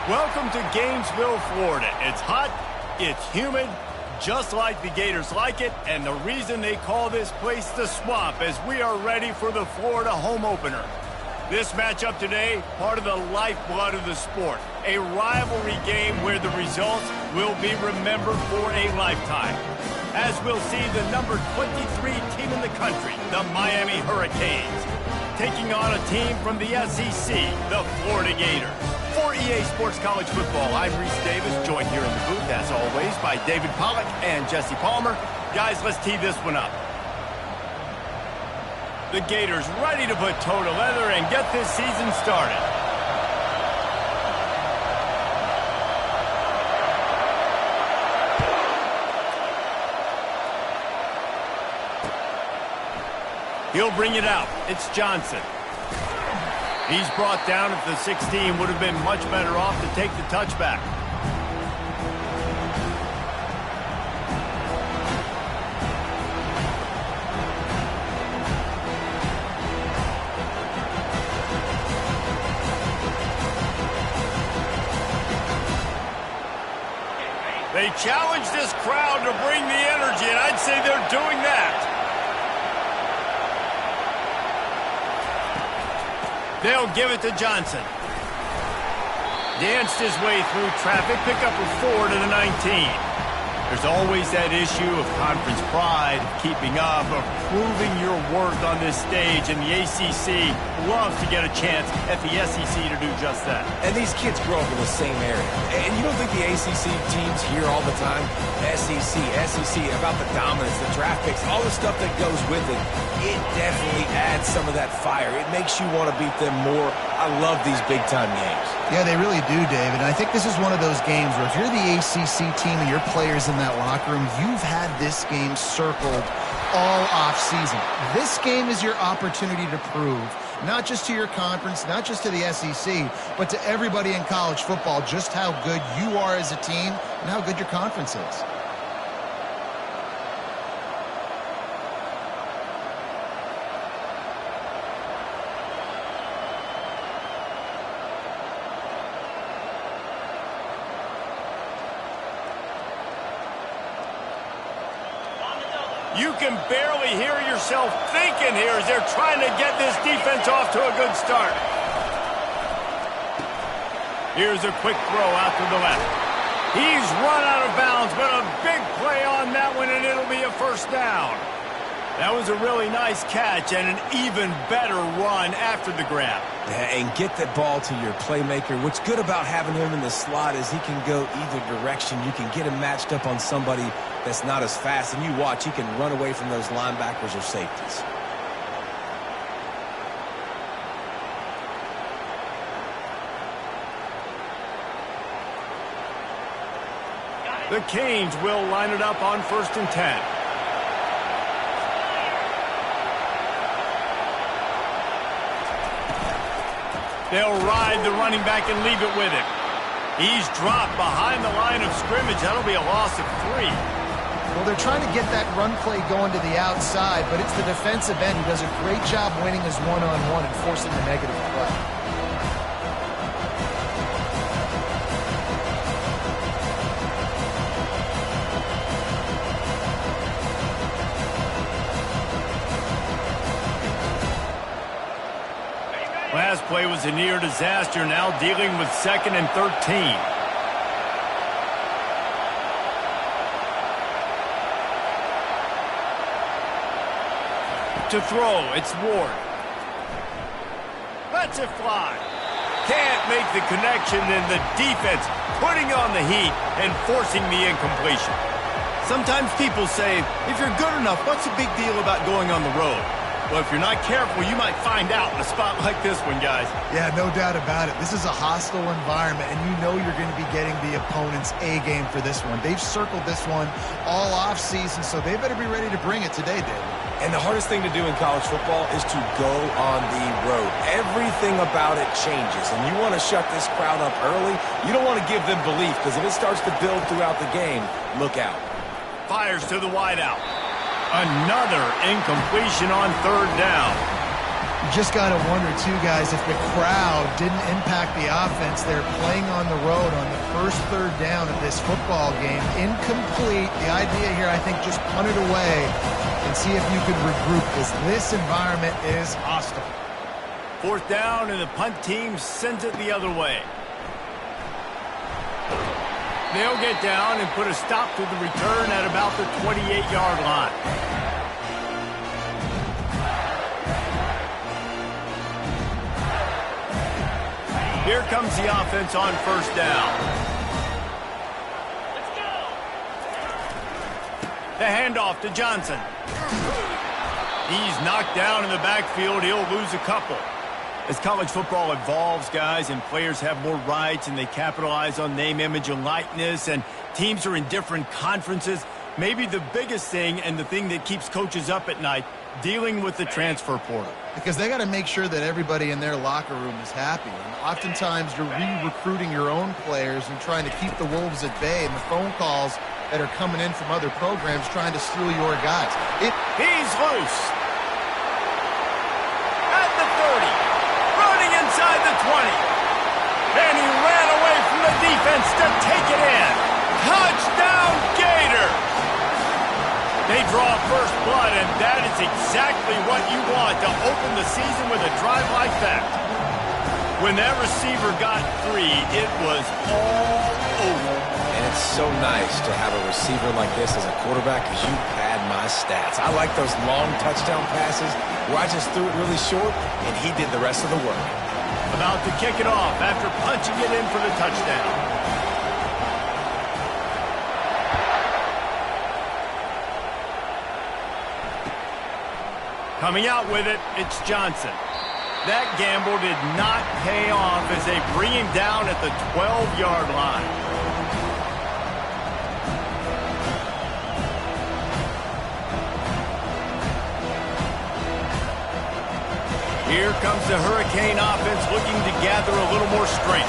Welcome to Gainesville, Florida. It's hot, it's humid, just like the Gators like it, and the reason they call this place the Swamp is we are ready for the Florida home opener. This matchup today, part of the lifeblood of the sport, a rivalry game where the results will be remembered for a lifetime. As we'll see the number 23 team in the country, the Miami Hurricanes, taking on a team from the SEC, the Florida Gators. For EA Sports College Football, I'm Reese Davis, joined here in the booth, as always, by David Pollack and Jesse Palmer. Guys, let's tee this one up. The Gators ready to put toe to leather and get this season started. He'll bring it out. It's Johnson. He's brought down at the 16. Would have been much better off to take the touchback. They challenge this crowd to bring the energy, and I'd say they're doing that. They'll give it to Johnson. Danced his way through traffic, pick up a 4 to the 19. There's always that issue of conference pride, keeping up, of proving your worth on this stage, and the ACC loves to get a chance at the SEC to do just that. And these kids grow up in the same area. And you don't think the ACC teams hear all the time, SEC, about the dominance, the draft picks, all the stuff that goes with it. It definitely adds some of that fire. It makes you want to beat them more. I love these big-time games. Yeah, they really do, David. And I think this is one of those games where if you're the ACC team and your players in that locker room, you've had this game circled all off-season. This game is your opportunity to prove, not just to your conference, not just to the SEC, but to everybody in college football, just how good you are as a team and how good your conference is. You can barely hear yourself thinking here as they're trying to get this defense off to a good start. Here's a quick throw out to the left. He's run out of bounds, but a big play on that one, and it'll be a first down. That was a really nice catch and an even better run after the grab. Yeah, and get that ball to your playmaker. What's good about having him in the slot is he can go either direction. You can get him matched up on somebody that's not as fast, and you watch, he can run away from those linebackers or safeties. The Canes will line it up on 1st and 10. They'll ride the running back and leave it with him. He's dropped behind the line of scrimmage. That'll be a loss of 3. Well, they're trying to get that run play going to the outside, but it's the defensive end who does a great job winning his one-on-one and forcing the negative play. Last play was a near disaster, now dealing with 2nd and 13. To throw, it's Ward. Lets it fly. Can't make the connection, and the defense putting on the heat and forcing the incompletion. Sometimes people say, if you're good enough, what's the big deal about going on the road? Well, if you're not careful, you might find out in a spot like this one, guys. Yeah, no doubt about it. This is a hostile environment, and you know you're going to be getting the opponent's A game for this one. They've circled this one all off-season, so they better be ready to bring it today, David. And the hardest thing to do in college football is to go on the road. Everything about it changes, and you want to shut this crowd up early. You don't want to give them belief, because if it starts to build throughout the game, look out. Fires to the wideout. Another incompletion on 3rd down. You just got to wonder, too, guys, if the crowd didn't impact the offense. They're playing on the road on the first third down of this football game. Incomplete. The idea here, I think, just punt it away and see if you can regroup, because this environment is hostile. Fourth down, and the punt team sends it the other way. They'll get down and put a stop to the return at about the 28-yard line. Here comes the offense on first down. Let's go. The handoff to Johnson. He's knocked down in the backfield. He'll lose a couple. As college football evolves, guys, and players have more rights and they capitalize on name, image, and likeness, and teams are in different conferences, maybe the biggest thing and the thing that keeps coaches up at night, dealing with the transfer portal. Because they got to make sure that everybody in their locker room is happy. And oftentimes you're re-recruiting your own players and trying to keep the wolves at bay, and the phone calls that are coming in from other programs trying to steal your guys. He's loose. At the 30. Running inside the 20. And he ran away from the defense to take it in. Touchdown, Gator! They draw first blood, and that is exactly what you want to open the season with a drive like that. When that receiver got 3, it was all over. And it's so nice to have a receiver like this as a quarterback, because you pad my stats. I like those long touchdown passes where I just threw it really short, and he did the rest of the work. About to kick it off after punching it in for the touchdown. Coming out with it, it's Johnson. That gamble did not pay off as they bring him down at the 12-yard line. Here comes the Hurricane offense looking to gather a little more strength.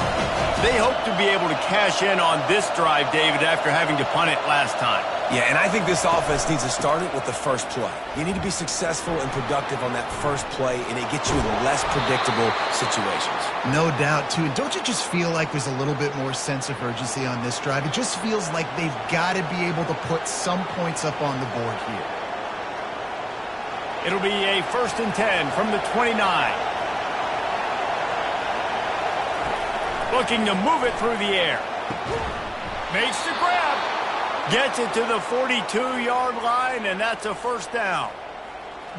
They hope to be able to cash in on this drive, David, after having to punt it last time. Yeah, and I think this offense needs to start it with the first play. You need to be successful and productive on that first play, and it gets you in less predictable situations. No doubt, too. And don't you just feel like there's a little bit more sense of urgency on this drive? It just feels like they've got to be able to put some points up on the board here. It'll be a 1st and 10 from the 29. Looking to move it through the air. Makes the grab. Gets it to the 42-yard line, and that's a first down.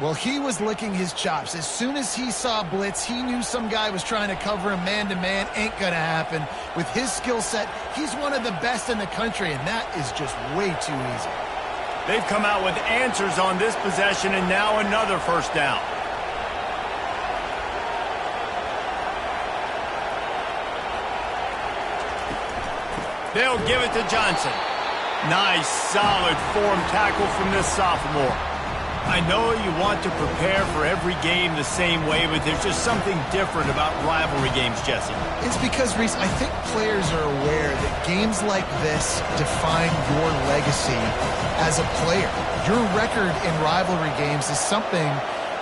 Well, he was licking his chops. As soon as he saw blitz, he knew some guy was trying to cover him man-to-man. Ain't going to happen. With his skill set, he's one of the best in the country, and that is just way too easy. They've come out with answers on this possession, and now another first down. They'll give it to Johnson. Nice, solid form tackle from this sophomore. I know you want to prepare for every game the same way, but there's just something different about rivalry games, Jesse. It's because, Reese, I think players are aware that games like this define your legacy as a player. Your record in rivalry games is something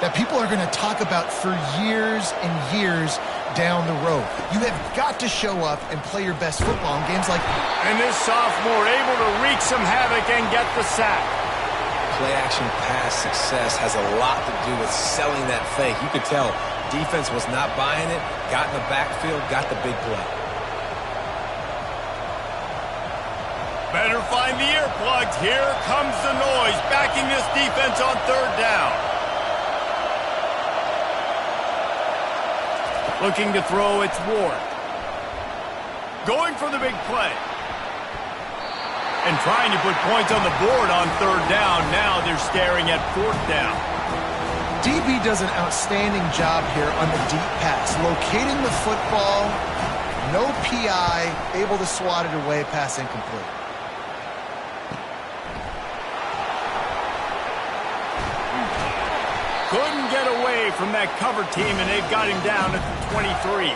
that people are going to talk about for years and years down the road. You have got to show up and play your best football in games like that. And this sophomore able to wreak some havoc and get the sack. Play-action pass success has a lot to do with selling that fake. You could tell defense was not buying it, got in the backfield, got the big play. Better find the earplugs. Here comes the noise, backing this defense on third down. Looking to throw, it's Ward. Going for the big play. And trying to put points on the board on third down. Now they're staring at fourth down. DB does an outstanding job here on the deep pass. Locating the football, no PI, able to swat it away, pass incomplete. Couldn't get away from that cover team, and they've got him down at the 23.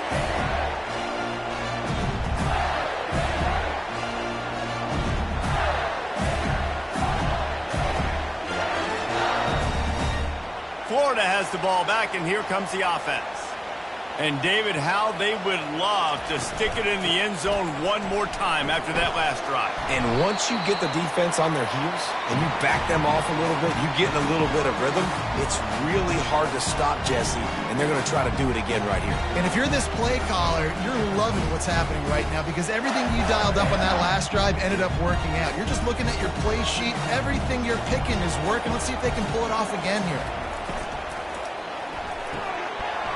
Florida has the ball back, and here comes the offense. And, David, how they would love to stick it in the end zone one more time after that last drive. And once you get the defense on their heels and you back them off a little bit, you get in a little bit of rhythm, it's really hard to stop Jesse, and they're going to try to do it again right here. And if you're this play caller, you're loving what's happening right now because everything you dialed up on that last drive ended up working out. You're just looking at your play sheet. Everything you're picking is working. Let's see if they can pull it off again here.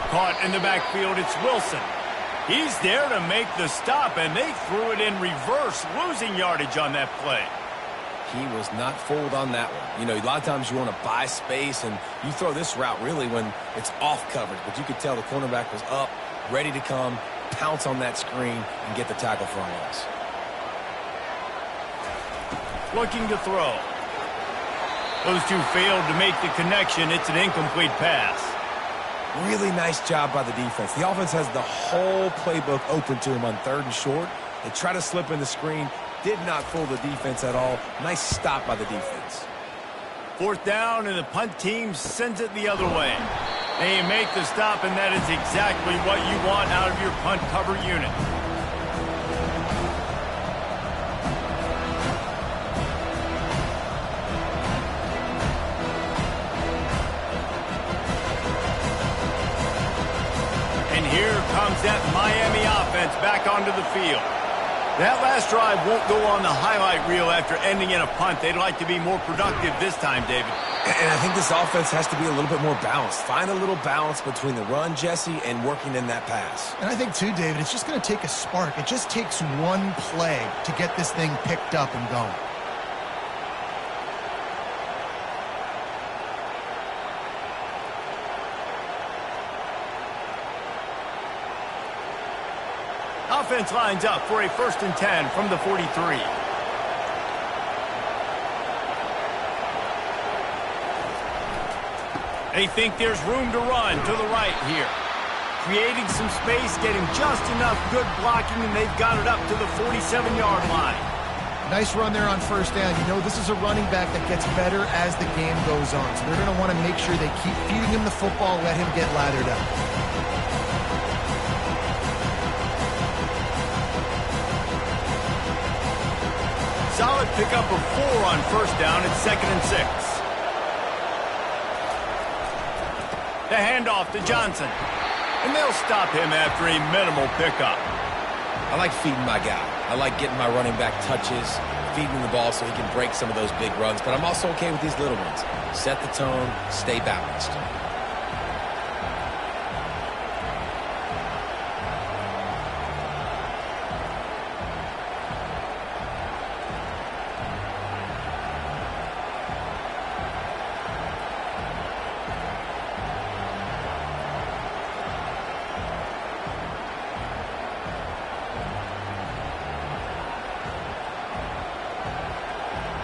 Caught in the backfield, it's Wilson. He's there to make the stop, and they threw it in reverse, losing yardage on that play. He was not fooled on that one. You know, a lot of times you want to buy space, and you throw this route really when it's off coverage. But you could tell the cornerback was up, ready to come, pounce on that screen, and get the tackle for a loss. Looking to throw. Those two failed to make the connection. It's an incomplete pass. Really nice job by the defense. The offense has the whole playbook open to him on 3rd and short. They try to slip in the screen. Did not fool the defense at all. Nice stop by the defense. 4th down, and the punt team sends it the other way. They make the stop, and that is exactly what you want out of your punt cover unit. And here comes that Miami offense back onto the field. That last drive won't go on the highlight reel after ending in a punt. They'd like to be more productive this time, David. And I think this offense has to be a little bit more balanced. Find a little balance between the run, Jesse, and working in that pass. And I think, too, David, it's just going to take a spark. It just takes one play to get this thing picked up and going. Offense lines up for a 1st and 10 from the 43. They think there's room to run to the right here. Creating some space, getting just enough good blocking, and they've got it up to the 47-yard line. Nice run there on 1st down. You know, this is a running back that gets better as the game goes on. So they're going to want to make sure they keep feeding him the football, let him get lathered up. Solid pickup of 4 on 1st down. It's 2nd and 6. The handoff to Johnson. And they'll stop him after a minimal pickup. I like feeding my guy. I like getting my running back touches, feeding him the ball so he can break some of those big runs. But I'm also okay with these little ones. Set the tone, stay balanced.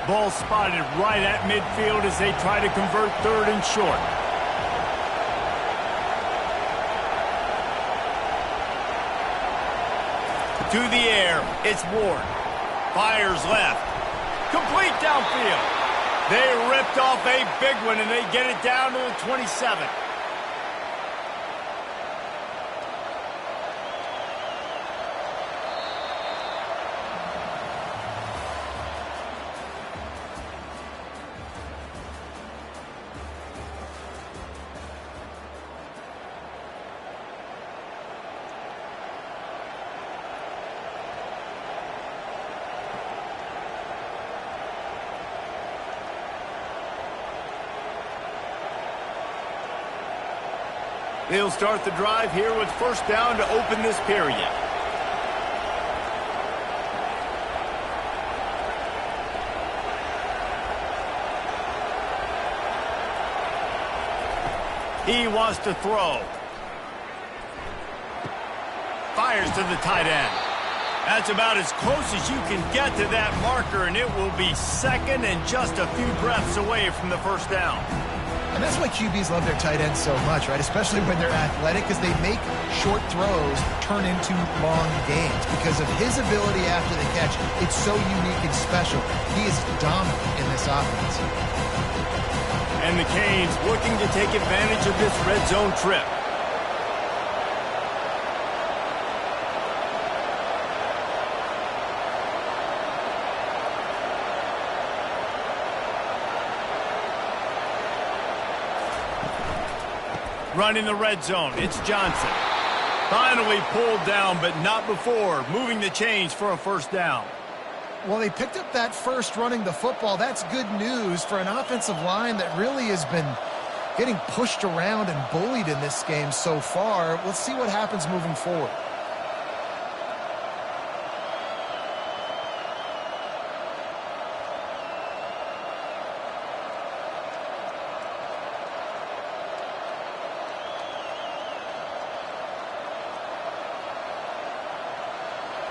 Ball spotted right at midfield as they try to convert 3rd and short. To the air, it's Ward. Fires left. Complete downfield. They ripped off a big one, and they get it down to the 27. They'll start the drive here with 1st down to open this period. He wants to throw. Fires to the tight end. That's about as close as you can get to that marker, and it will be 2nd and just a few breaths away from the 1st down. And that's why QBs love their tight ends so much, right? Especially when they're athletic, because they make short throws turn into long gains. Because of his ability after the catch, it's so unique and special. He is dominant in this offense. And And the Canes looking to take advantage of this red zone trip. Running the red zone, it's Johnson. Finally pulled down, but not before moving the chains for a first down. Well, they picked up that first running the football. That's good news for an offensive line that really has been getting pushed around and bullied in this game so far. Let's see what happens moving forward.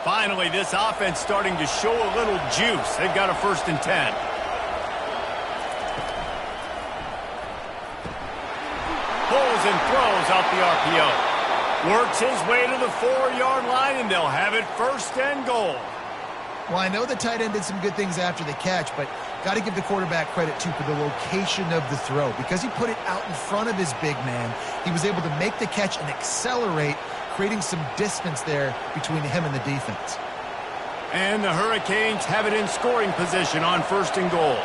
Finally, this offense starting to show a little juice. They've got a 1st and 10. Pulls and throws out the RPO. Works his way to the 4-yard line, and they'll have it 1st and goal. Well, I know the tight end did some good things after the catch, but got to give the quarterback credit, too, for the location of the throw. Because he put it out in front of his big man, he was able to make the catch and accelerate, creating some distance there between him and the defense. And the Hurricanes have it in scoring position on 1st and goal.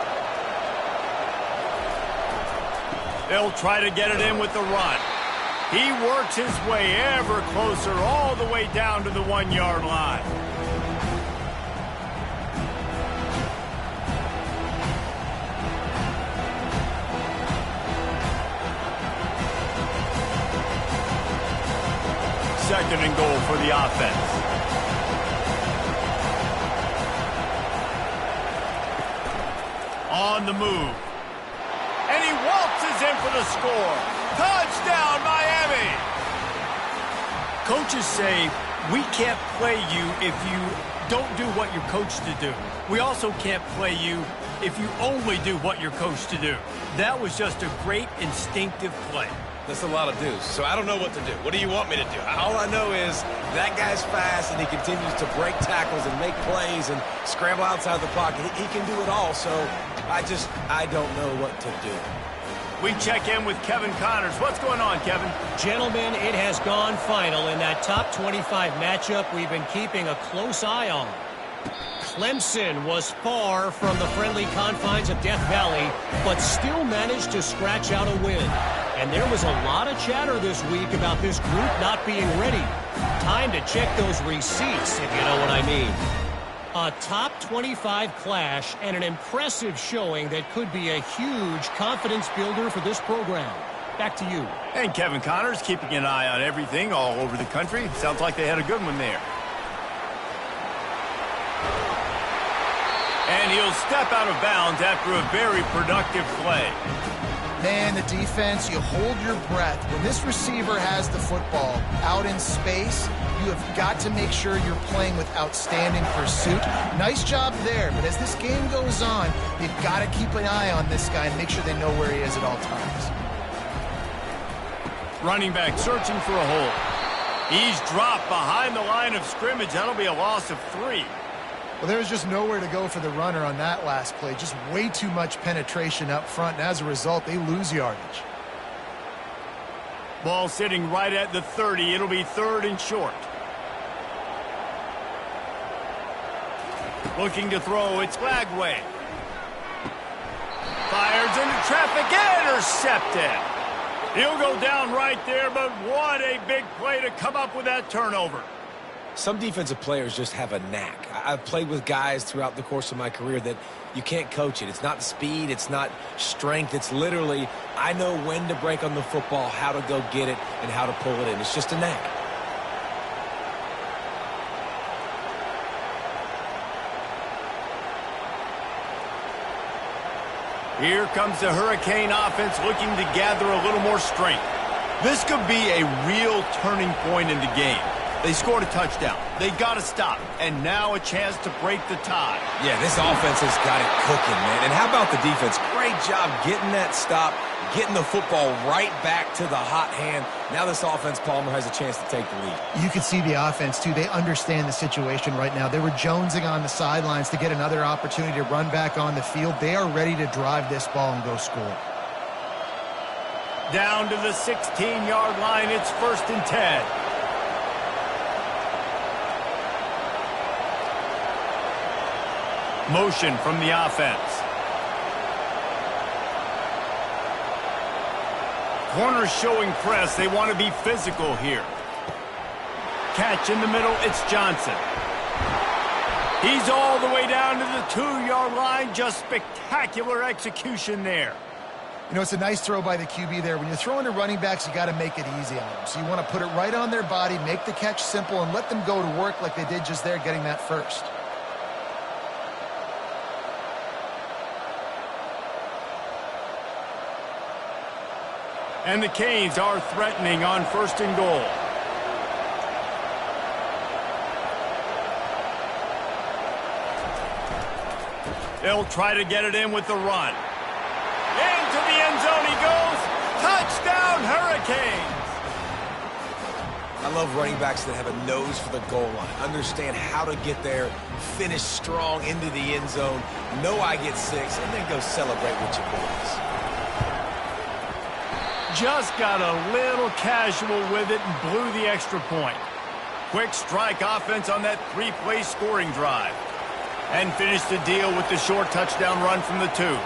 They'll try to get it in with the run. He works his way ever closer all the way down to the 1-yard line. Second and goal for the offense. On the move. And he waltzes in for the score. Touchdown, Miami! Coaches say, we can't play you if you don't do what you're coached to do. We also can't play you if you only do what you're coached to do. That was just a great instinctive play. That's a lot of do's, so I don't know what to do. What do you want me to do? All I know is that guy's fast, and he continues to break tackles and make plays and scramble outside the pocket. He can do it all, so I don't know what to do. We check in with Kevin Connors. What's going on, Kevin? Gentlemen, it has gone final in that top 25 matchup we've been keeping a close eye on. Clemson was far from the friendly confines of Death Valley, but still managed to scratch out a win. And there was a lot of chatter this week about this group not being ready. Time to check those receipts, if you know what I mean. A top 25 clash and an impressive showing that could be a huge confidence builder for this program. Back to you. And Kevin Connors keeping an eye on everything all over the country. Sounds like they had a good one there. And he'll step out of bounds after a very productive play. Man, the defense, you hold your breath. When this receiver has the football out in space, you have got to make sure you're playing with outstanding pursuit. Nice job there, but as this game goes on, you've got to keep an eye on this guy and make sure they know where he is at all times. Running back searching for a hole. He's dropped behind the line of scrimmage. That'll be a loss of 3. Well, there was just nowhere to go for the runner on that last play. Just way too much penetration up front, and as a result, they lose yardage. Ball sitting right at the 30. It'll be 3rd and short. Looking to throw, it's Flagway. Fires into traffic, intercepted. He'll go down right there, but what a big play to come up with that turnover. Some defensive players just have a knack. I've played with guys throughout the course of my career that you can't coach it. It's not speed. It's not strength. It's literally, I know when to break on the football, how to go get it, and how to pull it in. It's just a knack. Here comes the Hurricane offense looking to gather a little more strength. This could be a real turning point in the game. They scored a touchdown. They got to stop. And now a chance to break the tie. Yeah, this offense has got it cooking, man. And how about the defense? Great job getting that stop, getting the football right back to the hot hand. Now this offense, Palmer, has a chance to take the lead. You can see the offense, too. They understand the situation right now. They were jonesing on the sidelines to get another opportunity to run back on the field. They are ready to drive this ball and go score. Down to the 16-yard line, it's 1st and 10. Motion from the offense. Corners showing press. They want to be physical here. Catch in the middle. It's Johnson. He's all the way down to the 2-yard line. Just spectacular execution there. You know, it's a nice throw by the QB there. When you're throwing to running backs, you got to make it easy on them. So you want to put it right on their body, make the catch simple, and let them go to work like they did just there, getting that first. And the Canes are threatening on 1st and goal. They'll try to get it in with the run. Into the end zone he goes. Touchdown, Hurricanes! I love running backs that have a nose for the goal line. Understand how to get there, finish strong into the end zone, know I get 6, and then go celebrate with your boys. Just got a little casual with it and blew the extra point. Quick strike offense on that 3-play scoring drive. And finished the deal with the short touchdown run from the 2.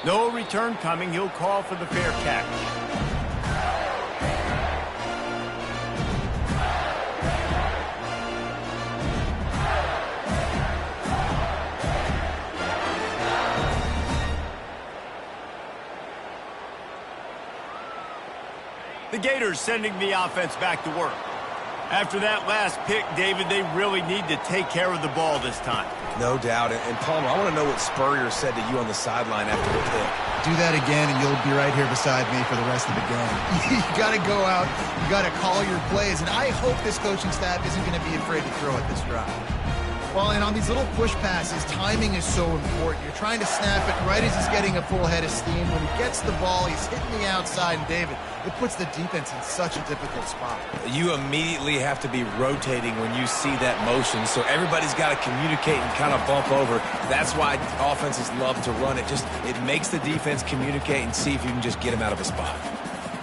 No return coming. He'll call for the fair catch. The Gators sending the offense back to work. After that last pick, David, they really need to take care of the ball this time. No doubt. And Palmer, I want to know what Spurrier said to you on the sideline after the pick. Do that again, and you'll be right here beside me for the rest of the game. You got to go out. You got to call your plays, and I hope this coaching staff isn't going to be afraid to throw at this drive. Well, and on these little push passes, timing is so important. You're trying to snap it right as he's getting a full head of steam. When he gets the ball, he's hitting the outside, and David, it puts the defense in such a difficult spot. You immediately have to be rotating when you see that motion, so everybody's got to communicate and kind of bump over. That's why offenses love to run it. It makes the defense communicate and see if you can just get him out of a spot.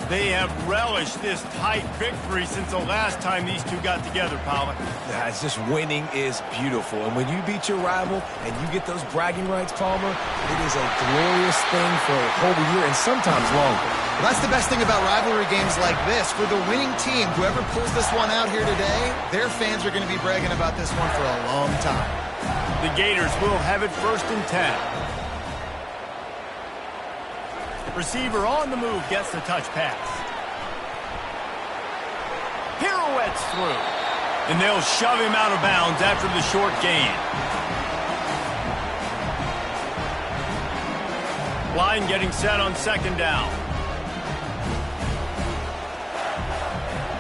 They have relished this tight victory since the last time these two got together, Pollock. Yeah, it's just winning is beautiful. And when you beat your rival and you get those bragging rights, Palmer, it is a glorious thing for a whole year and sometimes longer. Well, that's the best thing about rivalry games like this. For the winning team, whoever pulls this one out here today, their fans are going to be bragging about this one for a long time. The Gators will have it 1st and 10. Receiver on the move gets the touch pass. Pirouettes through. And they'll shove him out of bounds after the short gain. Line getting set on 2nd down.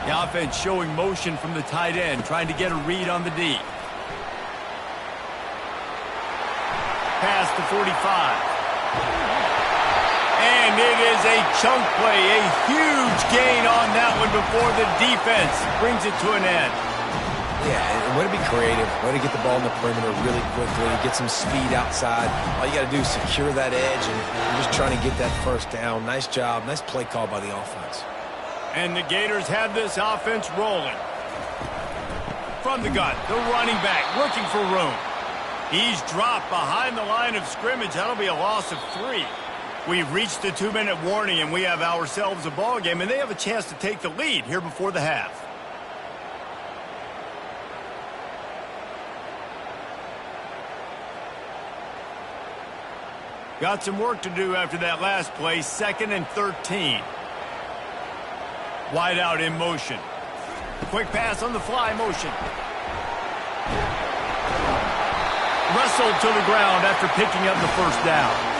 The offense showing motion from the tight end, trying to get a read on the D. Pass to 45. And it is a chunk play, a huge gain on that one before the defense brings it to an end. Yeah, and way to be creative, way to get the ball in the perimeter really quickly, get some speed outside. All you got to do is secure that edge, and you're just trying to get that 1st down. Nice job, nice play call by the offense. And the Gators have this offense rolling. From the gun, the running back looking for room. He's dropped behind the line of scrimmage. That'll be a loss of 3. We've reached the 2-minute warning, and we have ourselves a ball game, and they have a chance to take the lead here before the half. Got some work to do after that last play, 2nd and 13. Wide out in motion. Quick pass on the fly motion. Wrestled to the ground after picking up the 1st down.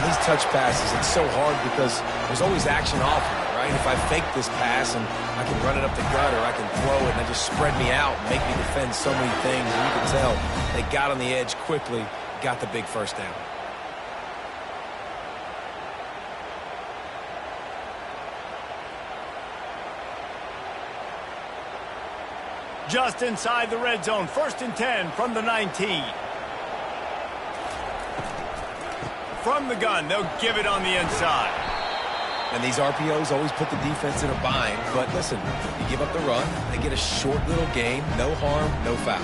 These touch passes, it's so hard because there's always action off of it, right? If I fake this pass and I can run it up the gut or I can throw it and they just spread me out and make me defend so many things, and you can tell they got on the edge quickly, got the big 1st down. Just inside the red zone, 1st and 10 from the 19. from the gun. They'll give it on the inside. And these RPOs always put the defense in a bind. But listen, you give up the run, they get a short little gain. No harm, no foul.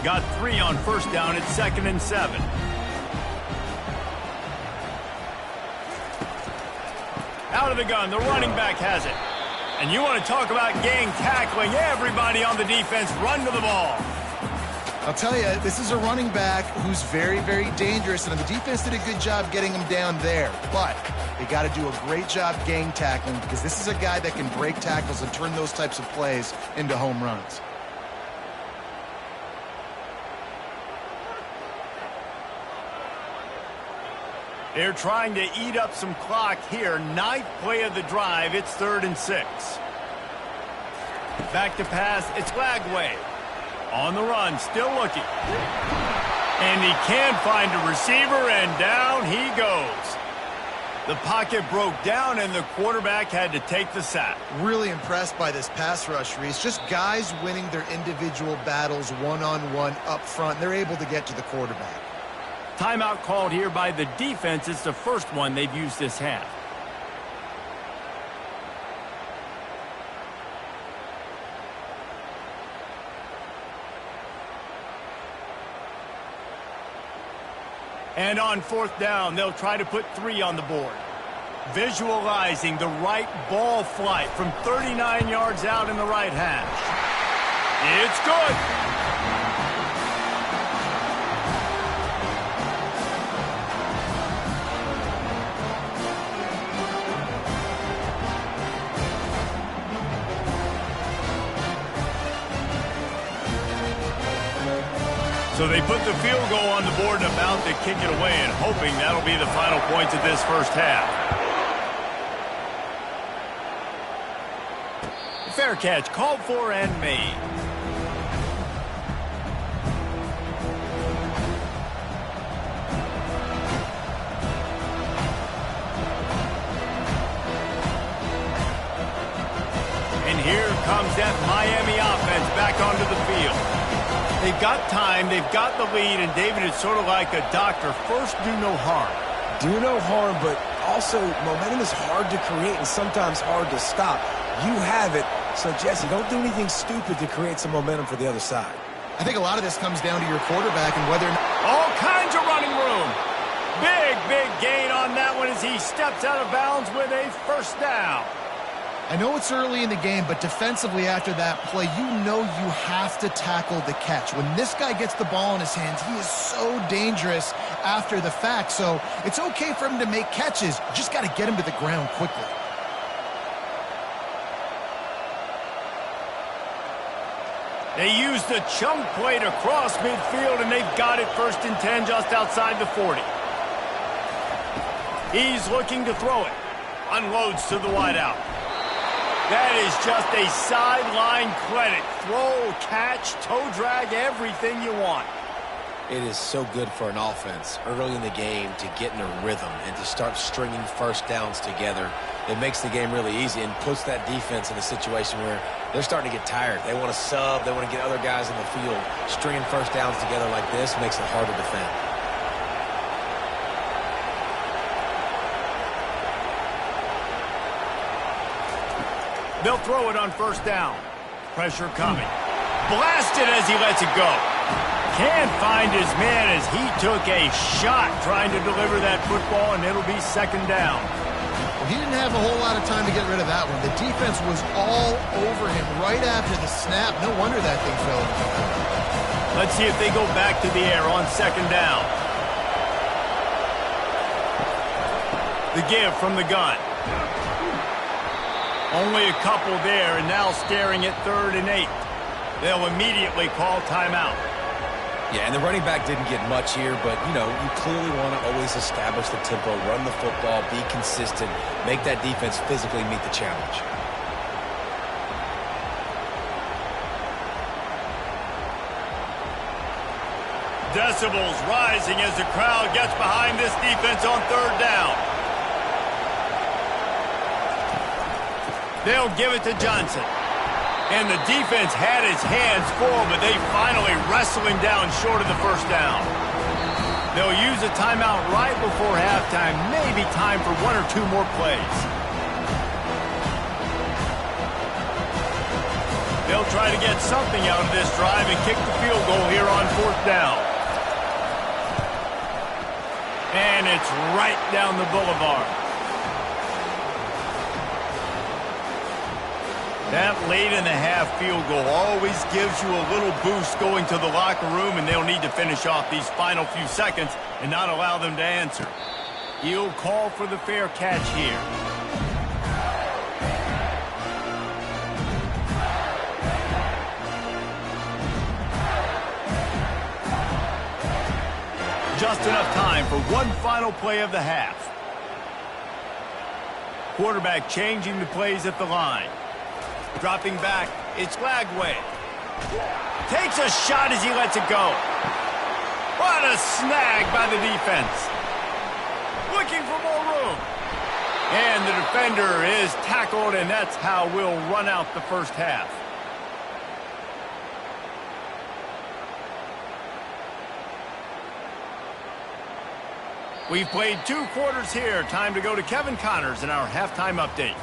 Got 3 on first down. It's 2nd and 7. Out of the gun, the running back has it. And you want to talk about gang tackling. Everybody on the defense run to the ball. I'll tell you, this is a running back who's very, very dangerous, and the defense did a good job getting him down there. But they got to do a great job gang tackling because this is a guy that can break tackles and turn those types of plays into home runs. They're trying to eat up some clock here. 9th play of the drive. It's 3rd and 6. Back to pass. It's Lagway. On the run. Still looking. And he can find a receiver, and down he goes. The pocket broke down, and the quarterback had to take the sack. Really impressed by this pass rush, Reese. Just guys winning their individual battles one-on-one up front. They're able to get to the quarterback. Timeout called here by the defense. It's the first one they've used this half. And on 4th down, they'll try to put 3 on the board. Visualizing the right ball flight from 39 yards out in the right hash. It's good. So they put the field goal on the board and about to kick it away, and hoping that'll be the final points of this first half. Fair catch, called for and made. And here comes that Miami offense back onto the field. They've got time, they've got the lead, and David, it's sort of like a doctor. First, do no harm. Do no harm, but also momentum is hard to create and sometimes hard to stop. You have it, so Jesse, don't do anything stupid to create some momentum for the other side. I think a lot of this comes down to your quarterback and whether or not... All kinds of running room. Big gain on that one as he steps out of bounds with a first down. I know it's early in the game, but defensively after that play, you know you have to tackle the catch. When this guy gets the ball in his hands, he is so dangerous after the fact. So it's okay for him to make catches. You just got to get him to the ground quickly. They use the chunk play to cross midfield, and they've got it 1st and 10 just outside the 40. He's looking to throw it. Unloads to the wideout. That is just a sideline credit. Throw, catch, toe drag, everything you want. It is so good for an offense early in the game to get in a rhythm and to start stringing first downs together. It makes the game really easy and puts that defense in a situation where they're starting to get tired. They want to sub. They want to get other guys in the field. Stringing first downs together like this makes it hard to defend. They'll throw it on 1st down. Pressure coming. Blasted as he lets it go. Can't find his man as he took a shot trying to deliver that football, and it'll be 2nd down. Well, he didn't have a whole lot of time to get rid of that one. The defense was all over him right after the snap. No wonder that thing fell. Let's see if they go back to the air on 2nd down. The give from the gun. Only a couple there, and now staring at 3rd and 8. They'll immediately call timeout. Yeah, and the running back didn't get much here, but, you know, you clearly want to always establish the tempo, run the football, be consistent, make that defense physically meet the challenge. Decibels rising as the crowd gets behind this defense on 3rd down. They'll give it to Johnson. And the defense had his hands full, but they finally wrestle him down short of the first down. They'll use a timeout right before halftime, maybe time for one or two more plays. They'll try to get something out of this drive and kick the field goal here on fourth down. And it's right down the boulevard. That late-in-the-half field goal always gives you a little boost going to the locker room, and they'll need to finish off these final few seconds and not allow them to answer. He'll call for the fair catch here. Just enough time for one final play of the half. Quarterback changing the plays at the line. Dropping back, it's Lagway. Takes a shot as he lets it go. What a snag by the defense. Looking for more room. And the defender is tackled, and that's how we'll run out the first half. We've played 2 quarters here. Time to go to Kevin Connors in our halftime update.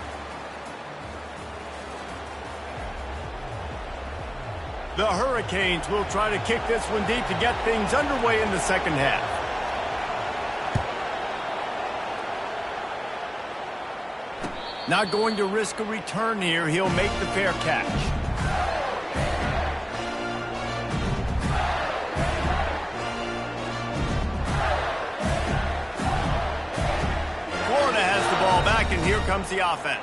The Hurricanes will try to kick this one deep to get things underway in the second half. Not going to risk a return here. He'll make the fair catch. Florida has the ball back, and here comes the offense.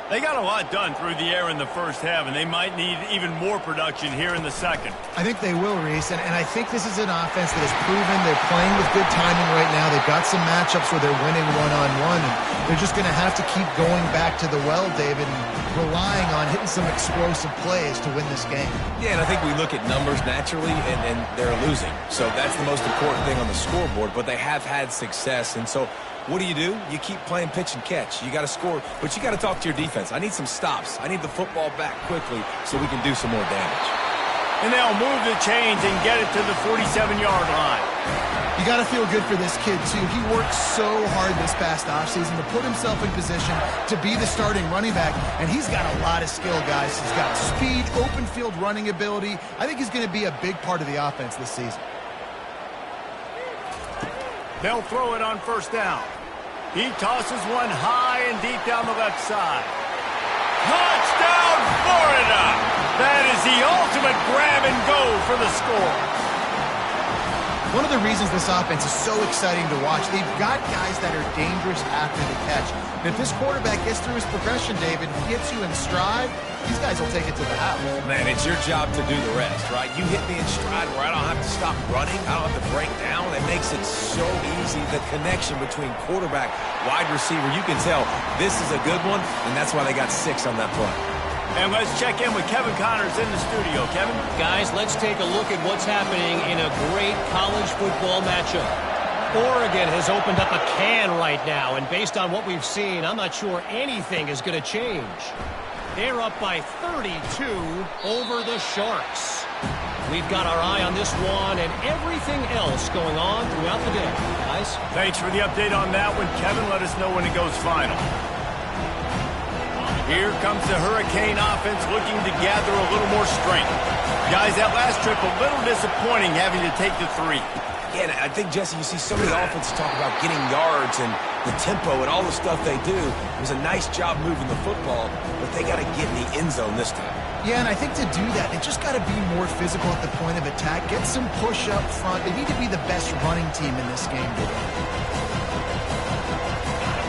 They got a lot done through the air in the first half, and they might need even more production here in the second. I think they will, Reese, and I think this is an offense that has proven they're playing with good timing right now. They've got some matchups where they're winning one-on-one, and they're just going to have to keep going back to the well, David, and relying on hitting some explosive plays to win this game. Yeah, and I think we look at numbers naturally, and they're losing. So that's the most important thing on the scoreboard, but they have had success, and so what do? You keep playing pitch and catch. You got to score, but you got to talk to your defense. I need some stops. I need the football back quickly so we can do some more damage. And they'll move the chains and get it to the 47-yard line. You got to feel good for this kid, too. He worked so hard this past offseason to put himself in position to be the starting running back, and he's got a lot of skill, guys. He's got speed, open field running ability. I think he's going to be a big part of the offense this season. They'll throw it on first down. He tosses one high and deep down the left side. Touchdown, Florida! That is the ultimate grab and go for the score. One of the reasons this offense is so exciting to watch, they've got guys that are dangerous after the catch. And if this quarterback gets through his progression, David, gets you in stride, these guys will take it to the house. Man, it's your job to do the rest, right? You hit me in stride where I don't have to stop running. I don't have to break down. It makes it so easy. The connection between quarterback, wide receiver, you can tell this is a good one, and that's why they got 6 on that play. And let's check in with Kevin Connors in the studio. Kevin? Guys, let's take a look at what's happening in a great college football matchup. Oregon has opened up a can right now, and based on what we've seen, I'm not sure anything is going to change. They're up by 32 over the Sharks. We've got our eye on this one and everything else going on throughout the day. Guys? Thanks for the update on that one, Kevin. Let us know when it goes final. Here comes the Hurricane offense looking to gather a little more strength. Guys, that last trip a little disappointing having to take the 3. Yeah, I think, Jesse, you see so many offenses talk about getting yards and the tempo and all the stuff they do. It was a nice job moving the football, but they got to get in the end zone this time. Yeah, and I think to do that, they just got to be more physical at the point of attack. Get some push up front. They need to be the best running team in this game today.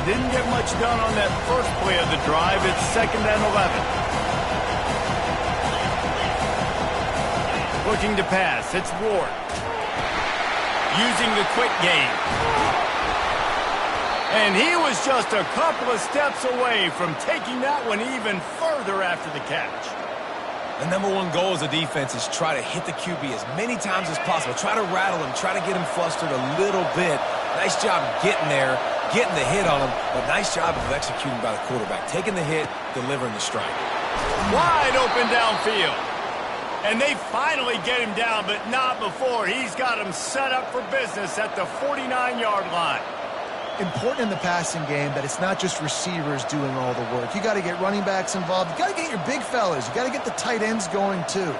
Didn't get much done on that first play of the drive. It's 2nd and 11. Looking to pass. It's Ward. Using the quick game. And he was just a couple of steps away from taking that one even further after the catch. The number one goal as a defense is try to hit the QB as many times as possible. Try to rattle him. Try to get him flustered a little bit. Nice job getting there getting the hit on him, but nice job of executing by the quarterback. Taking the hit, delivering the strike. Wide open downfield. And they finally get him down, but not before. He's got him set up for business at the 49-yard line. Important in the passing game that it's not just receivers doing all the work. You got to get running backs involved. You got to get your big fellas. You got to get the tight ends going too.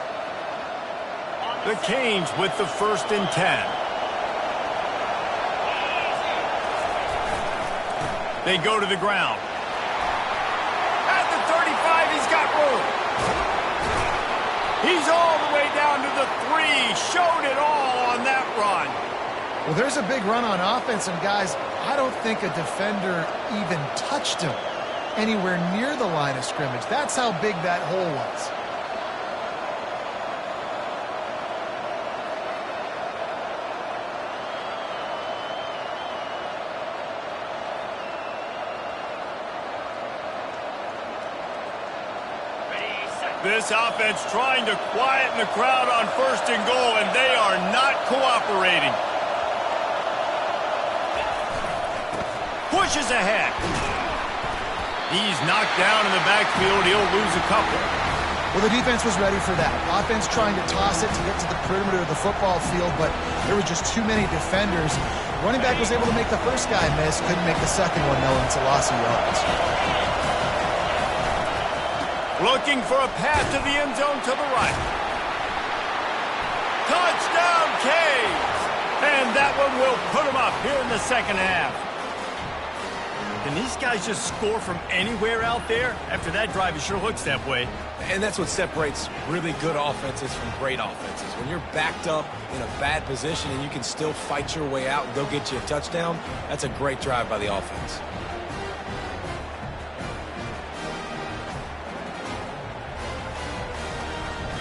The Canes with the 1st and 10. They go to the ground. At the 35, he's got room. He's all the way down to the 3. Showed it all on that run. Well, there's a big run on offense, and guys, I don't think a defender even touched him anywhere near the line of scrimmage. That's how big that hole was. This offense trying to quieten the crowd on 1st and goal, and they are not cooperating. Pushes ahead. He's knocked down in the backfield. He'll lose a couple. Well, the defense was ready for that. Offense trying to toss it to get to the perimeter of the football field, but there were just too many defenders. Running back was able to make the first guy miss, couldn't make the second one, though, and it's a loss of yards. Looking for a pass to the end zone to the right. Touchdown, Canes! And that one will put them up here in the second half. Can these guys just score from anywhere out there? After that drive, it sure looks that way. And that's what separates really good offenses from great offenses. When you're backed up in a bad position and you can still fight your way out and go get you a touchdown, that's a great drive by the offense.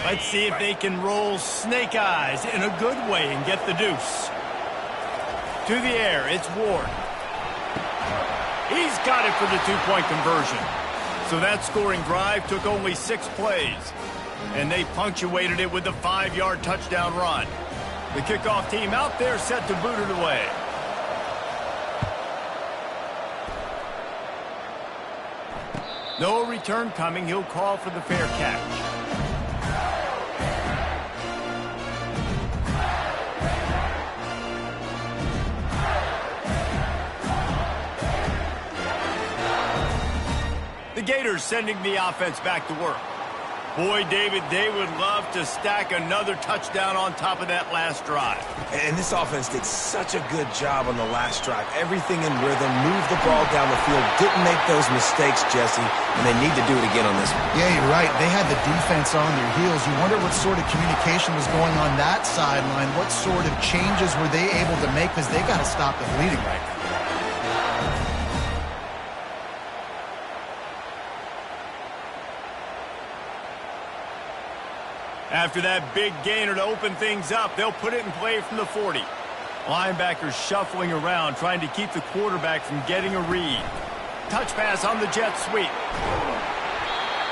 Let's see if they can roll snake eyes in a good way and get the deuce. To the air, it's Ward. He's got it for the 2-point conversion. So that scoring drive took only 6 plays. And they punctuated it with a 5-yard touchdown run. The kickoff team out there set to boot it away. No return coming. He'll call for the fair catch. The Gators sending the offense back to work. Boy, David, they would love to stack another touchdown on top of that last drive. And this offense did such a good job on the last drive. Everything in rhythm, moved the ball down the field, didn't make those mistakes, Jesse, and they need to do it again on this one. Yeah, you're right. They had the defense on their heels. You wonder what sort of communication was going on that sideline. What sort of changes were they able to make, because they got to stop the bleeding right now. After that big gainer to open things up, they'll put it in play from the 40. Linebackers shuffling around, trying to keep the quarterback from getting a read. Touch pass on the jet sweep.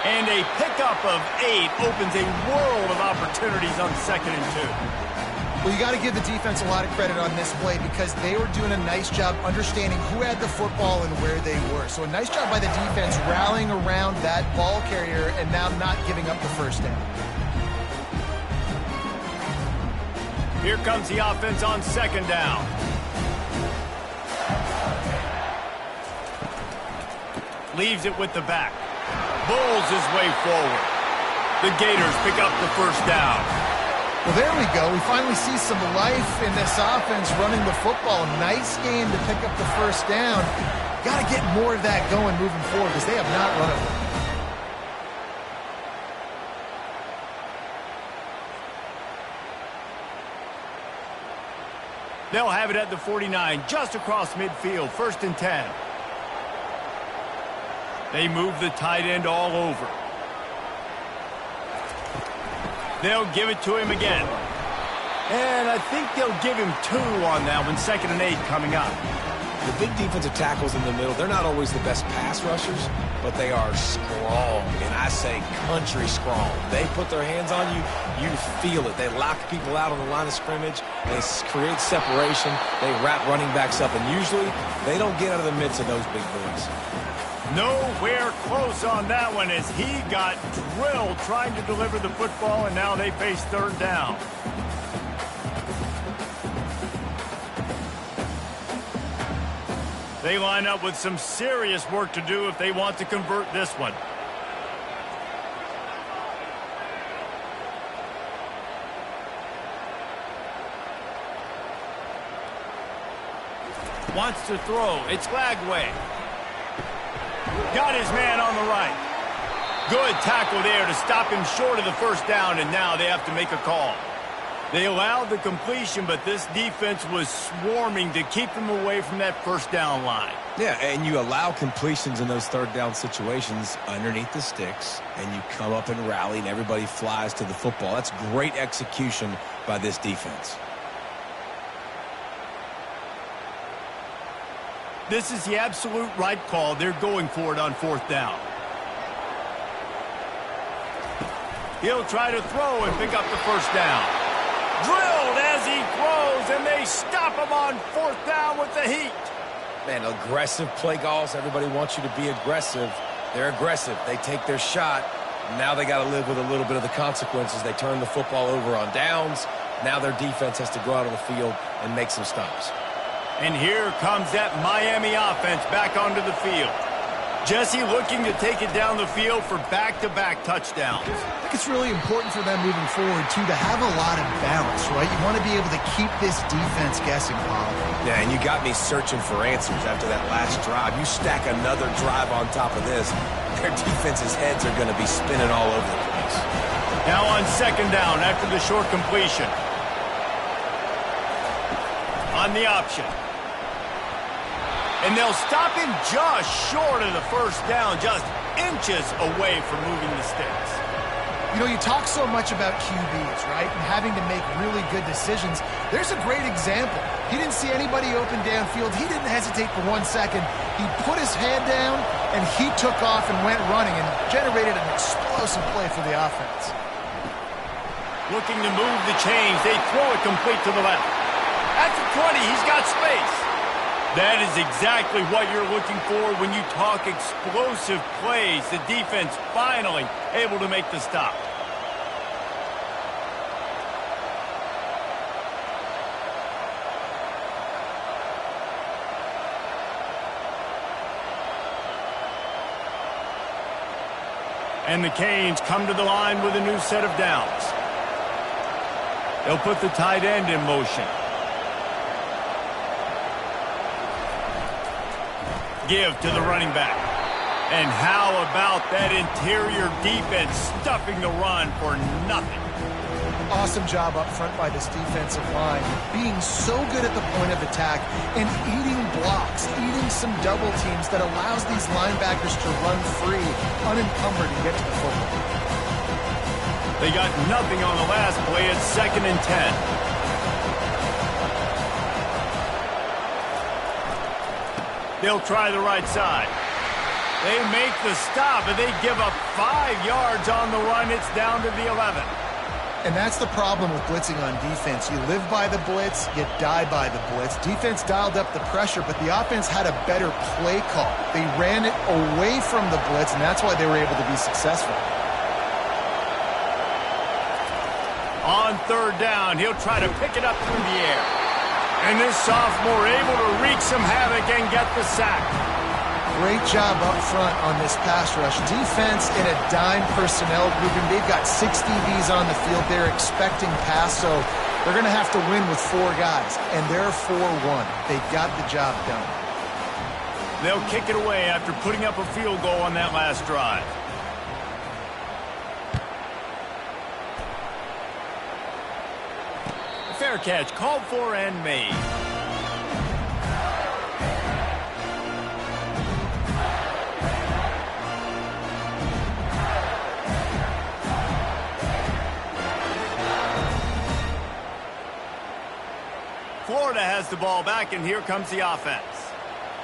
And a pickup of 8 opens a world of opportunities on 2nd and 2. Well, you got to give the defense a lot of credit on this play because they were doing a nice job understanding who had the football and where they were. So a nice job by the defense rallying around that ball carrier and now not giving up the first down. Here comes the offense on 2nd down. Leaves it with the back. Bowls his way forward. The Gators pick up the first down. Well, there we go. We finally see some life in this offense running the football. Nice game to pick up the first down. Got to get more of that going moving forward because they have not run it. They'll have it at the 49, just across midfield, 1st and 10. They move the tight end all over. They'll give it to him again. And I think they'll give him 2 on that one, 2nd and 8 coming up. The big defensive tackles in the middle, they're not always the best pass rushers, but they are strong, and I say country strong. They put their hands on you, you feel it. They lock people out on the line of scrimmage. They create separation. They wrap running backs up, and usually they don't get out of the midst of those big boys. Nowhere close on that one as he got drilled trying to deliver the football, and now they face third down. They line up with some serious work to do if they want to convert this one. Wants to throw. It's Lagway. Got his man on the right. Good tackle there to stop him short of the first down, and now they have to make a call. They allowed the completion, but this defense was swarming to keep them away from that first down line. Yeah, and you allow completions in those third down situations underneath the sticks, and you come up and rally, and everybody flies to the football. That's great execution by this defense. This is the absolute right call. They're going for it on fourth down. He'll try to throw and pick up the first down. Drilled as he throws, and they stop him on fourth down with the heat. Man, aggressive play calls. Everybody wants you to be aggressive. They're aggressive. They take their shot. Now they got to live with a little bit of the consequences. They turn the football over on downs. Now their defense has to go out on the field and make some stops. And here comes that Miami offense back onto the field. Jesse looking to take it down the field for back-to-back touchdowns. I think it's really important for them moving forward, too, to have a lot of balance, right? You want to be able to keep this defense guessing, Bob. Yeah, and you got me searching for answers after that last drive. You stack another drive on top of this, their defense's heads are going to be spinning all over the place. Now on second down after the short completion. On the option. And they'll stop him just short of the first down, just inches away from moving the sticks. You know, you talk so much about QBs, right, and having to make really good decisions. There's a great example. He didn't see anybody open downfield. He didn't hesitate for 1 second. He put his head down, and he took off and went running and generated an explosive play for the offense. Looking to move the chains. They throw it complete to the left. At the 20, he's got space. That is exactly what you're looking for when you talk explosive plays. The defense finally able to make the stop. And the Canes come to the line with a new set of downs. They'll put the tight end in motion. Give to the running back. And how about that interior defense stuffing the run for nothing? Awesome job up front by this defensive line, being so good at the point of attack and eating blocks, eating some double teams that allows these linebackers to run free, unencumbered, and get to the football. They got nothing on the last play. It's 2nd and 10. They'll try the right side. They make the stop, and they give up 5 yards on the run. It's down to the 11. And that's the problem with blitzing on defense. You live by the blitz, you die by the blitz. Defense dialed up the pressure, but the offense had a better play call. They ran it away from the blitz, and that's why they were able to be successful. On third down, he'll try to pick it up through the air. And this sophomore able to wreak some havoc and get the sack. Great job up front on this pass rush. Defense in a dime personnel grouping. They've got 6 DBs on the field. They're expecting pass, so they're going to have to win with 4 guys. And they're 4-1. They got the job done. They'll kick it away after putting up a field goal on that last drive. Fair catch, called for and made. Florida has the ball back, and here comes the offense.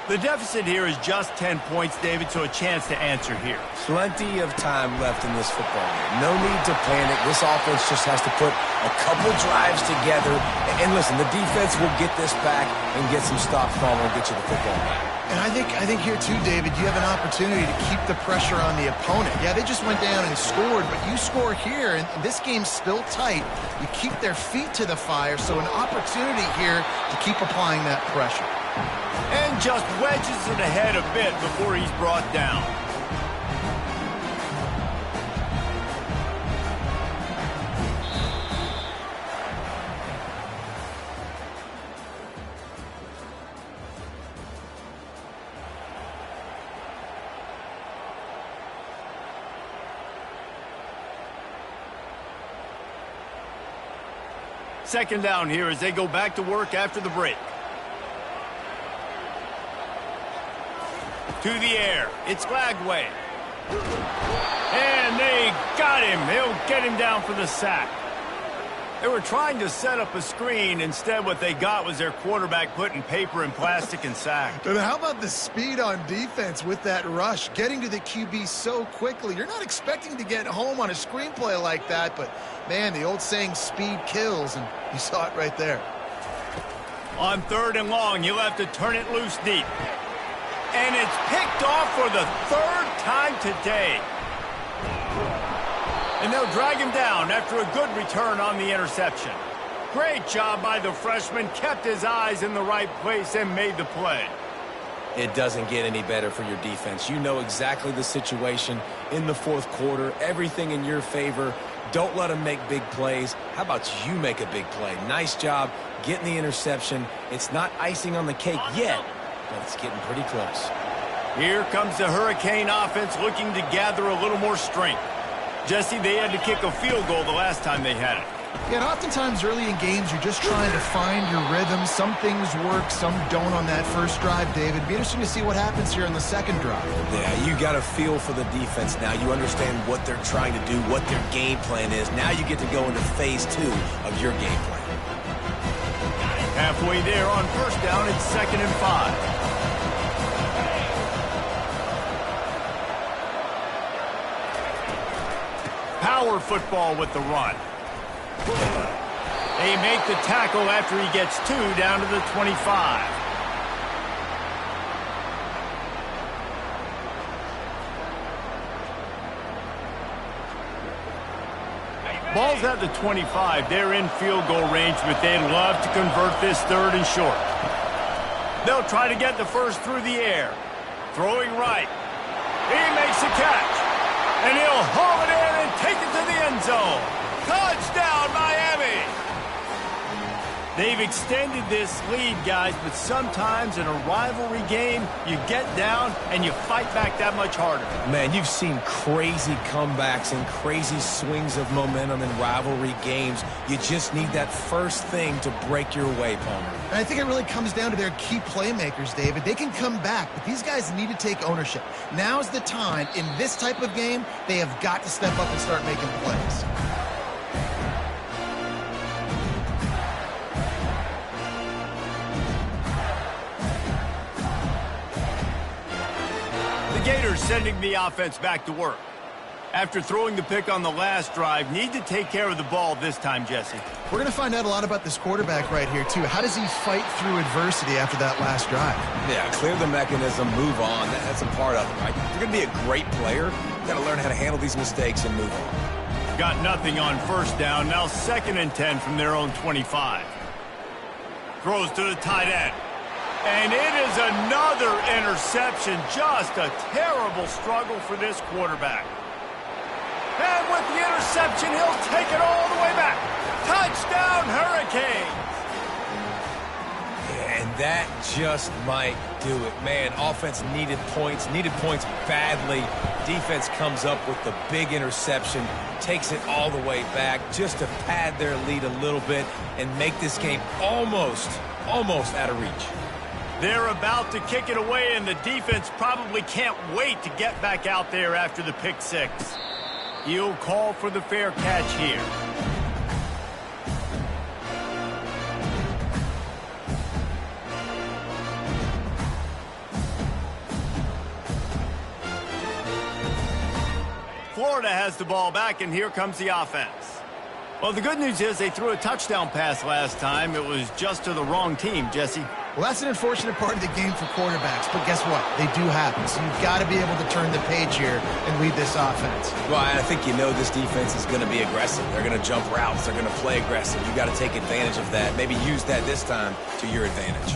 The deficit here is just 10 points, David, so a chance to answer here. Plenty of time left in this football game. No need to panic. This offense just has to put a couple drives together. And listen, the defense will get this back and get some stops going and get you the football back. And I think here too, David, you have an opportunity to keep the pressure on the opponent. Yeah, they just went down and scored, but you score here, and this game's still tight. You keep their feet to the fire, so an opportunity here to keep applying that pressure. And just wedges it ahead a bit before he's brought down. Second down here as they go back to work after the break. To the air. It's Lagway. And they got him. They'll get him down for the sack. They were trying to set up a screen. Instead, what they got was their quarterback putting paper and plastic and sacked. And how about the speed on defense with that rush? Getting to the QB so quickly. You're not expecting to get home on a screenplay like that, but, man, the old saying, speed kills, and you saw it right there. On 3rd and long, he'll have to turn it loose deep. And it's picked off for the 3rd time today. And they'll drag him down after a good return on the interception. Great job by the freshman. Kept his eyes in the right place and made the play. It doesn't get any better for your defense. You know exactly the situation in the 4th quarter. Everything in your favor. Don't let them make big plays. How about you make a big play? Nice job getting the interception. It's not icing on the cake yet, but it's getting pretty close. Here comes the Hurricane offense looking to gather a little more strength. Jesse, they had to kick a field goal the last time they had it. Yeah, and oftentimes early in games, you're just trying to find your rhythm. Some things work, some don't on that first drive, David. Be interesting to see what happens here in the second drive. Yeah, you got a feel for the defense now. You understand what they're trying to do, what their game plan is. Now you get to go into phase 2 of your game plan. Halfway there on first down, it's 2nd and 5. Power football with the run. They make the tackle after he gets 2 down to the 25. Ball's at the 25. They're in field goal range, but they'd love to convert this 3rd and short. They'll try to get the first through the air. Throwing right. He makes the catch. And he'll haul it in and take it to the end zone. Touchdown, Miami! They've extended this lead, guys, but sometimes in a rivalry game, you get down and you fight back that much harder. Man, you've seen crazy comebacks and crazy swings of momentum in rivalry games. You just need that first thing to break your way, Palmer. And I think it really comes down to their key playmakers, David. They can come back, but these guys need to take ownership. Now's the time. In this type of game, they have got to step up and start making plays. The Gators sending the offense back to work. After throwing the pick on the last drive, need to take care of the ball this time, Jesse. We're going to find out a lot about this quarterback right here, too. How does he fight through adversity after that last drive? Yeah, clear the mechanism, move on. That's a part of it, right? If you're going to be a great player, you got to learn how to handle these mistakes and move on. Got nothing on first down. Now 2nd and 10 from their own 25. Throws to the tight end. And it is another interception. Just a terrible struggle for this quarterback. And with the interception, he'll take it all the way back. Touchdown, Hurricanes! Yeah, and that just might do it. Man, offense needed points badly. Defense comes up with the big interception, takes it all the way back just to pad their lead a little bit and make this game almost out of reach. They're about to kick it away, and the defense probably can't wait to get back out there after the pick six. He'll call for the fair catch here. Florida has the ball back, and here comes the offense. Well, the good news is they threw a touchdown pass last time. It was just to the wrong team, Jesse. Well, that's an unfortunate part of the game for quarterbacks, but guess what? They do happen, so you've got to be able to turn the page here and lead this offense. Well, I think you know this defense is going to be aggressive. They're going to jump routes. They're going to play aggressive. You've got to take advantage of that. Maybe use that this time to your advantage.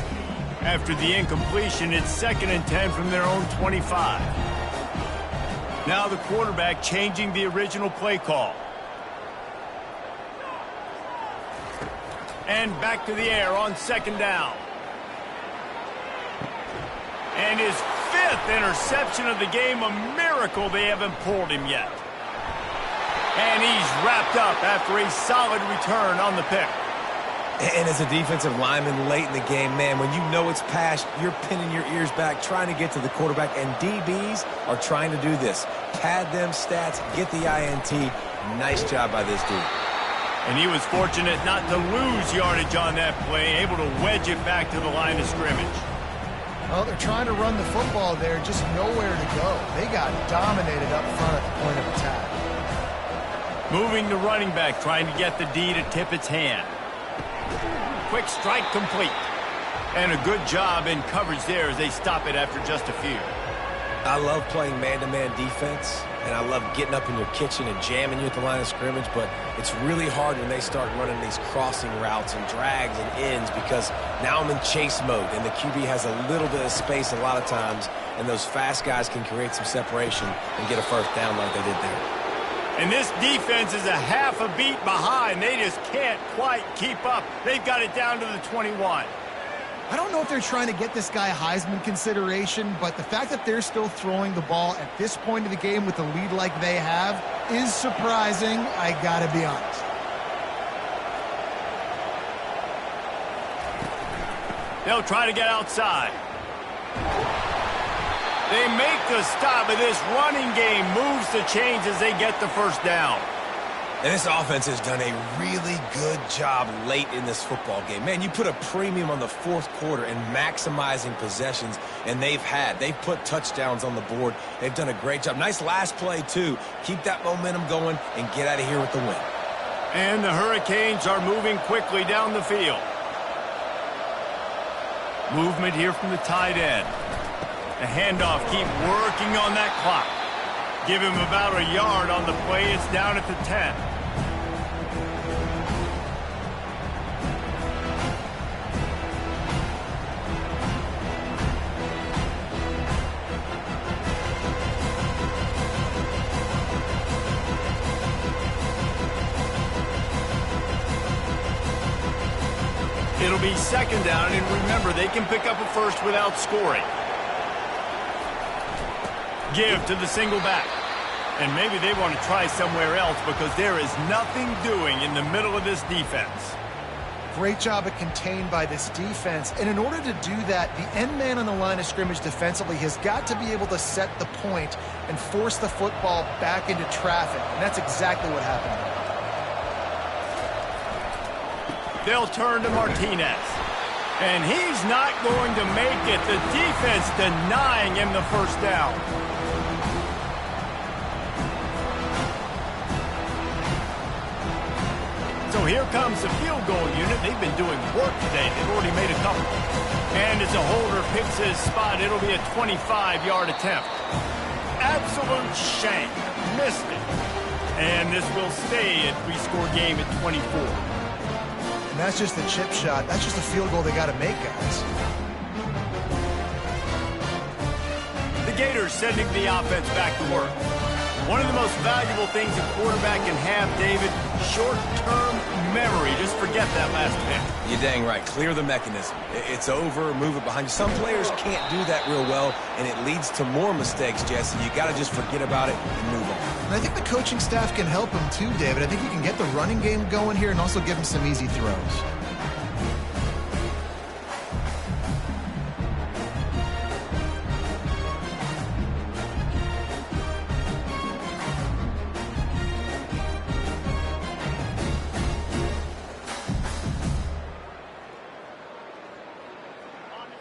After the incompletion, it's 2nd and 10 from their own 25. Now the quarterback changing the original play call. And back to the air on 2nd down. And his 5th interception of the game, a miracle they haven't pulled him yet. And he's wrapped up after a solid return on the pick. And as a defensive lineman late in the game, man, when you know it's passed, you're pinning your ears back, trying to get to the quarterback, and DBs are trying to do this. Pad them stats, get the INT. Nice job by this dude. And he was fortunate not to lose yardage on that play, able to wedge it back to the line of scrimmage. Well, they're trying to run the football there, just nowhere to go. They got dominated up front at the point of attack. Moving the running back, trying to get the D to tip its hand. Quick strike complete. And a good job in coverage there as they stop it after just a few. I love playing man-to-man defense, and I love getting up in your kitchen and jamming you at the line of scrimmage, but it's really hard when they start running these crossing routes and drags and ends because now I'm in chase mode, and the QB has a little bit of space a lot of times, and those fast guys can create some separation and get a first down like they did there. And this defense is a half a beat behind. They just can't quite keep up. They've got it down to the 21. I don't know if they're trying to get this guy Heisman consideration, but the fact that they're still throwing the ball at this point of the game with a lead like they have is surprising, I gotta be honest. They'll try to get outside. They make the stop, but this running game moves the chains as they get the first down. And this offense has done a really good job late in this football game. Man, you put a premium on the 4th quarter and maximizing possessions, and they've put touchdowns on the board. They've done a great job. Nice last play, too. Keep that momentum going and get out of here with the win. And the Hurricanes are moving quickly down the field. Movement here from the tight end. The handoff, keep working on that clock. Give him about a yard on the play. It's down at the 10. It'll be 2nd down, and remember, they can pick up a first without scoring. Give to the single back. And maybe they want to try somewhere else because there is nothing doing in the middle of this defense. Great job of contained by this defense. And in order to do that, the end man on the line of scrimmage defensively has got to be able to set the point and force the football back into traffic. And that's exactly what happened there. They'll turn to Martinez. And he's not going to make it. The defense denying him the first down. So here comes the field goal unit. They've been doing work today. They've already made a couple. And as a holder picks his spot, it'll be a 25-yard attempt. Absolute shame. Missed it. And this will stay at three-score game at 24. And that's just the chip shot. That's just a field goal they got to make, guys. The Gators sending the offense back to work. One of the most valuable things a quarterback can have, David, short-term memory. Just forget that last pick. You're dang right. Clear the mechanism. It's over, move it behind you. Some players can't do that real well, and it leads to more mistakes, Jesse. You got to just forget about it and move on. And I think the coaching staff can help him too, David. I think you can get the running game going here and also give him some easy throws.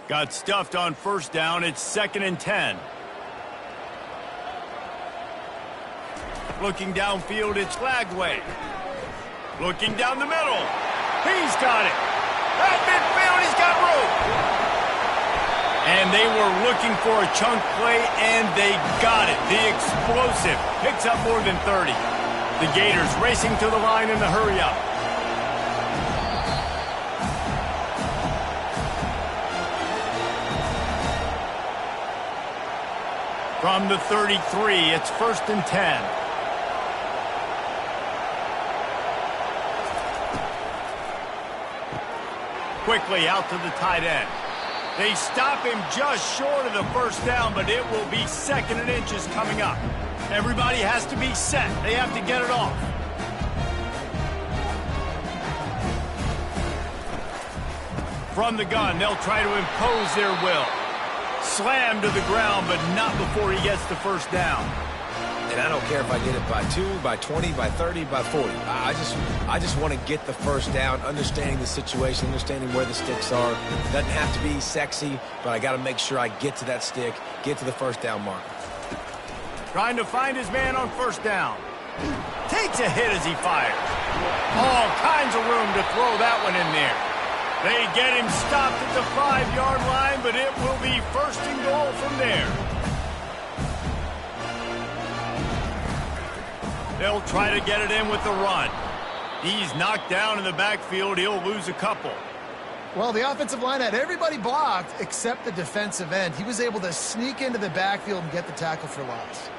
Got stuffed on first down. It's 2nd and 10. Looking downfield, it's Lagway. Looking down the middle. He's got it. At midfield, he's got room. And they were looking for a chunk play, and they got it. The explosive picks up more than 30. The Gators racing to the line in the hurry-up. From the 33, it's 1st and 10. Quickly out to the tight end. They stop him just short of the first down, but it will be 2nd and inches coming up. Everybody has to be set. They have to get it off. From the gun, they'll try to impose their will. Slam to the ground, but not before he gets the first down. And I don't care if I get it by 2, by 20, by 30, by 40. I just want to get the first down, understanding the situation, understanding where the sticks are. Doesn't have to be sexy, but I got to make sure I get to that stick, get to the first down marker. Trying to find his man on first down. Takes a hit as he fires. All kinds of room to throw that one in there. They get him stopped at the 5-yard line, but it will be 1st and goal from there. They'll try to get it in with the run. He's knocked down in the backfield. He'll lose a couple. Well, the offensive line had everybody blocked except the defensive end. He was able to sneak into the backfield and get the tackle for loss.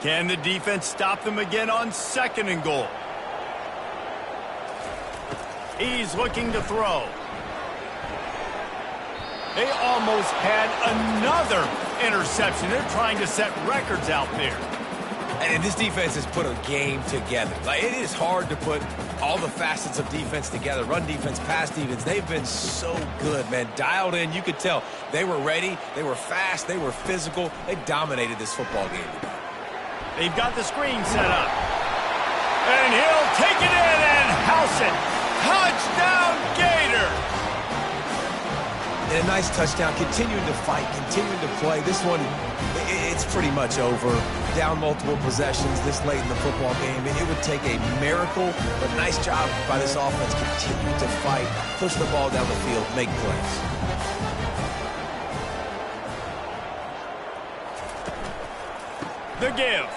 Can the defense stop them again on 2nd and goal? He's looking to throw. They almost had another interception. They're trying to set records out there. And this defense has put a game together. Like, it is hard to put all the facets of defense together. Run defense, pass defense. They've been so good, man. Dialed in. You could tell they were ready. They were fast. They were physical. They dominated this football game today. They've got the screen set up. And he'll take it in and house it. Touchdown, Gator! And a nice touchdown, continuing to fight, continuing to play. This one, it's pretty much over. Down multiple possessions this late in the football game. It would take a miracle, but nice job by this offense. Continue to fight, push the ball down the field, make plays. The give.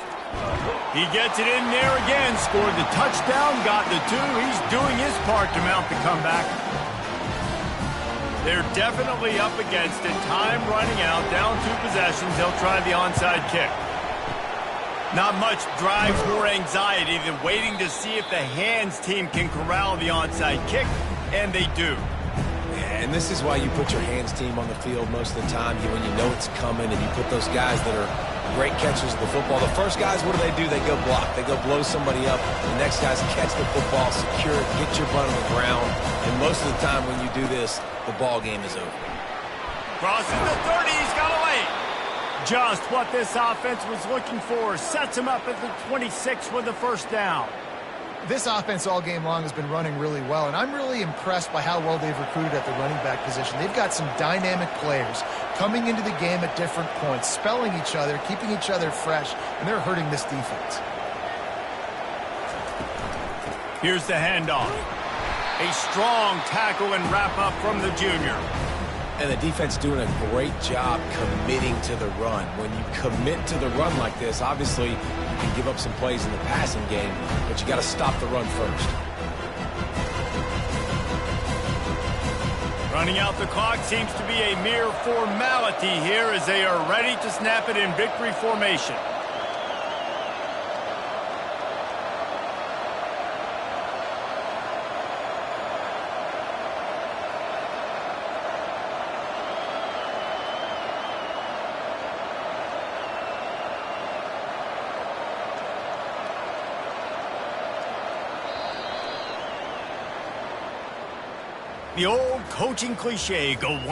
He gets it in there again, scored the touchdown, got the 2. He's doing his part to mount the comeback. They're definitely up against it. Time running out, down 2 possessions. They'll try the onside kick. Not much drives more anxiety than waiting to see if the hands team can corral the onside kick, and they do. And this is why you put your hands team on the field most of the time when you know it's coming, and you put those guys that are great catchers of the football. The first guys, what do? They go block. They go blow somebody up. The next guys catch the football, secure it, get your butt on the ground. And most of the time when you do this, the ball game is over. Crosses the 30. He's got a lane. Just what this offense was looking for. Sets him up at the 26 with the first down. This offense all game long has been running really well, and I'm really impressed by how well they've recruited at the running back position. They've got some dynamic players coming into the game at different points, spelling each other, keeping each other fresh, and they're hurting this defense. Here's the handoff. A strong tackle and wrap-up from the junior. And the defense doing a great job committing to the run. When you commit to the run like this, obviously you can give up some plays in the passing game, but you got to stop the run first. Running out the clock seems to be a mere formality here as they are ready to snap it in victory formation. The old coaching cliche, go win.